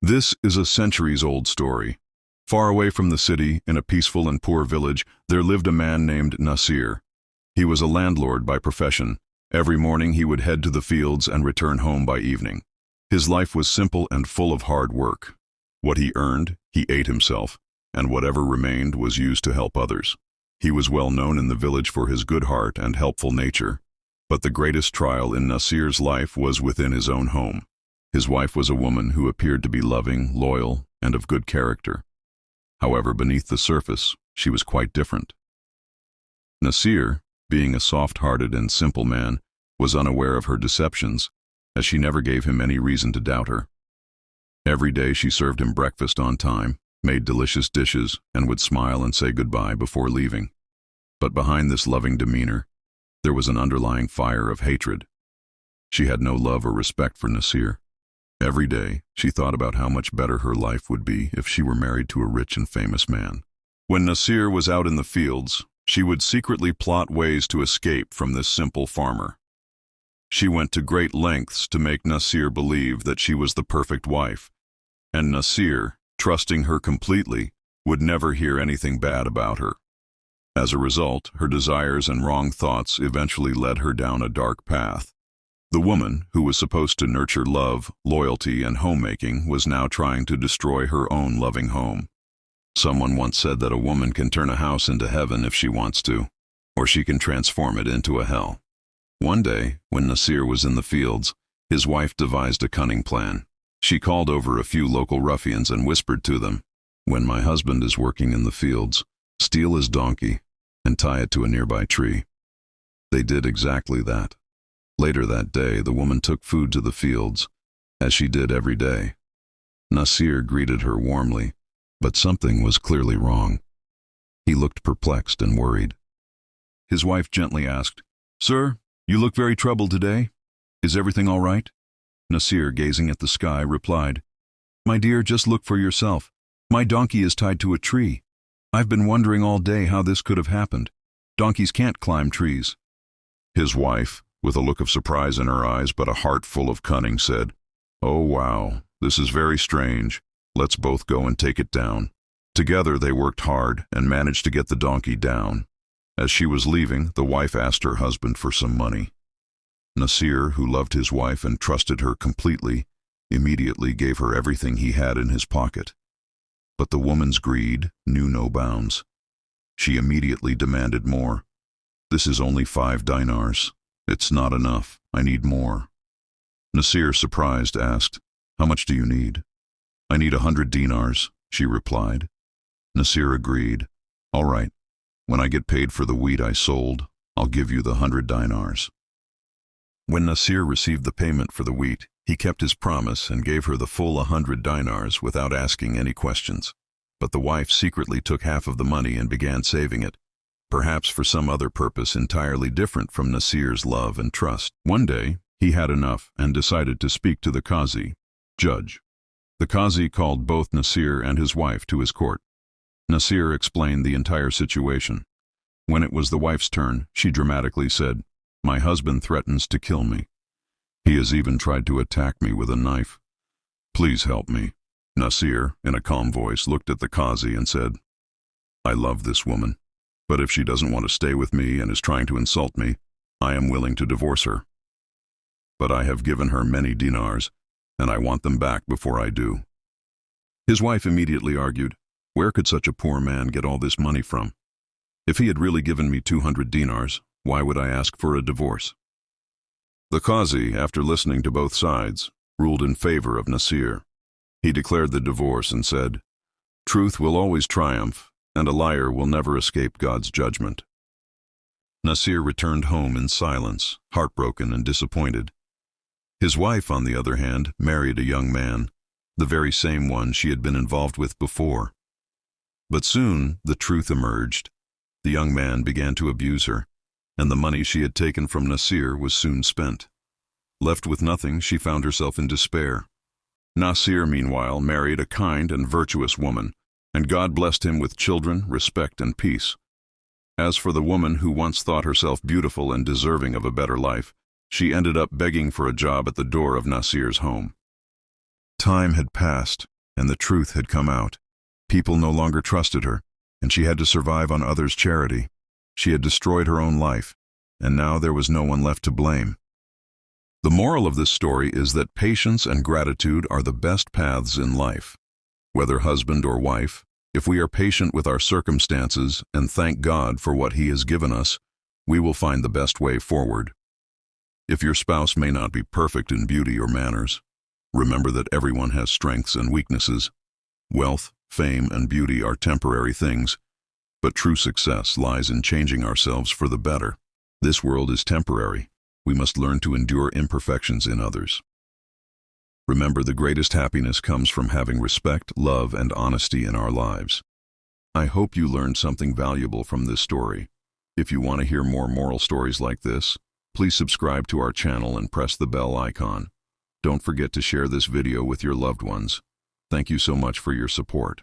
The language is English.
This is a centuries-old story. Far away from the city, in a peaceful and poor village, there lived a man named Nasir. He was a landlord by profession. Every morning he would head to the fields and return home by evening. His life was simple and full of hard work. What he earned, he ate himself, and whatever remained was used to help others. He was well known in the village for his good heart and helpful nature. But the greatest trial in Nasir's life was within his own home. His wife was a woman who appeared to be loving, loyal, and of good character. However, beneath the surface, she was quite different. Nasir, being a soft-hearted and simple man, was unaware of her deceptions, as she never gave him any reason to doubt her. Every day she served him breakfast on time, made delicious dishes, and would smile and say goodbye before leaving. But behind this loving demeanor, there was an underlying fire of hatred. She had no love or respect for Nasir. Every day, she thought about how much better her life would be if she were married to a rich and famous man. When Nasir was out in the fields, she would secretly plot ways to escape from this simple farmer. She went to great lengths to make Nasir believe that she was the perfect wife, and Nasir, trusting her completely, would never hear anything bad about her. As a result, her desires and wrong thoughts eventually led her down a dark path. The woman, who was supposed to nurture love, loyalty, and homemaking, was now trying to destroy her own loving home. Someone once said that a woman can turn a house into heaven if she wants to, or she can transform it into a hell. One day, when Nasir was in the fields, his wife devised a cunning plan. She called over a few local ruffians and whispered to them, "When my husband is working in the fields, steal his donkey and tie it to a nearby tree." They did exactly that. Later that day, the woman took food to the fields, as she did every day. Nasir greeted her warmly, but something was clearly wrong. He looked perplexed and worried. His wife gently asked, "Sir, you look very troubled today. Is everything all right?" Nasir, gazing at the sky, replied, "My dear, just look for yourself. My donkey is tied to a tree. I've been wondering all day how this could have happened. Donkeys can't climb trees." His wife, with a look of surprise in her eyes but a heart full of cunning, said, "Oh wow, this is very strange. Let's both go and take it down." Together they worked hard and managed to get the donkey down. As she was leaving, the wife asked her husband for some money. Nasir, who loved his wife and trusted her completely, immediately gave her everything he had in his pocket. But the woman's greed knew no bounds. She immediately demanded more. "This is only 5 dinars. It's not enough. I need more." Nasir, surprised, asked, "How much do you need?" "I need 100 dinars, she replied. Nasir agreed. "All right. When I get paid for the wheat I sold, I'll give you the 100 dinars. When Nasir received the payment for the wheat, he kept his promise and gave her the full 100 dinars without asking any questions. But the wife secretly took half of the money and began saving it, perhaps for some other purpose entirely different from Nasir's love and trust. One day, he had enough and decided to speak to the Qazi, judge. The Qazi called both Nasir and his wife to his court. Nasir explained the entire situation. When it was the wife's turn, she dramatically said, "My husband threatens to kill me. He has even tried to attack me with a knife. Please help me." Nasir, in a calm voice, looked at the Qazi and said, "I love this woman, but if she doesn't want to stay with me and is trying to insult me, I am willing to divorce her. But I have given her many dinars, and I want them back before I do." His wife immediately argued, "Where could such a poor man get all this money from? If he had really given me 200 dinars, why would I ask for a divorce?" The Qazi, after listening to both sides, ruled in favor of Nasir. He declared the divorce and said, "Truth will always triumph, and a liar will never escape God's judgment." Nasir returned home in silence, heartbroken and disappointed. His wife, on the other hand, married a young man, the very same one she had been involved with before. But soon the truth emerged. The young man began to abuse her, and the money she had taken from Nasir was soon spent. Left with nothing, she found herself in despair. Nasir, meanwhile, married a kind and virtuous woman, and God blessed him with children, respect, and peace. As for the woman who once thought herself beautiful and deserving of a better life, she ended up begging for a job at the door of Nasir's home. Time had passed, and the truth had come out. People no longer trusted her, and she had to survive on others' charity. She had destroyed her own life, and now there was no one left to blame. The moral of this story is that patience and gratitude are the best paths in life. Whether husband or wife, if we are patient with our circumstances and thank God for what He has given us, we will find the best way forward. If your spouse may not be perfect in beauty or manners, remember that everyone has strengths and weaknesses. Wealth, fame, and beauty are temporary things, but true success lies in changing ourselves for the better. This world is temporary. We must learn to endure imperfections in others. Remember, the greatest happiness comes from having respect, love, and honesty in our lives. I hope you learned something valuable from this story. If you want to hear more moral stories like this, please subscribe to our channel and press the bell icon. Don't forget to share this video with your loved ones. Thank you so much for your support.